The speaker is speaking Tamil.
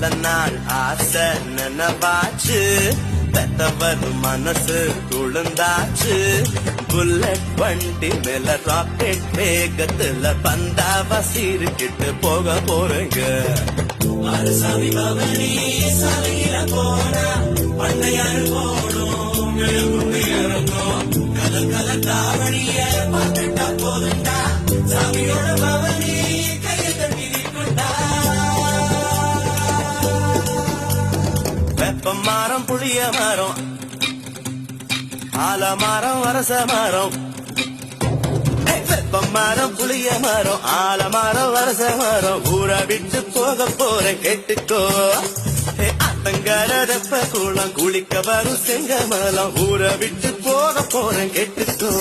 பிறந்த நாள் ஆசை நினைவாச்சு பெத்தவர் மனசு குழுந்தாச்சு புல்லட் வண்டி மேல ராக்கெட் வேகத்துல பந்தாவ சீருக்கிட்டு போக போறேங்க அரசாமி பவனி சாலையில போனா பண்ணையாரு போடும் இறங்கும் கலர் கலர் தாவணிய பார்த்துட்டா போதுண்டா சாமியோட பவனி கையை தட்டி கொண்டா வெப்ப மரம் புளிய மரம் ஆல மரம் அரச மரம் வெப்ப மரம் புளிய மரம் ஆல மரம் அரச மரம் ஊரை விட்டு போக போறேன் கேட்டுக்கோ அத்தங்கர வெப்ப குளம் குளிக்க வரும் செங்கமலம் ஊரை விட்டு போக போறேன் கேட்டுக்கோ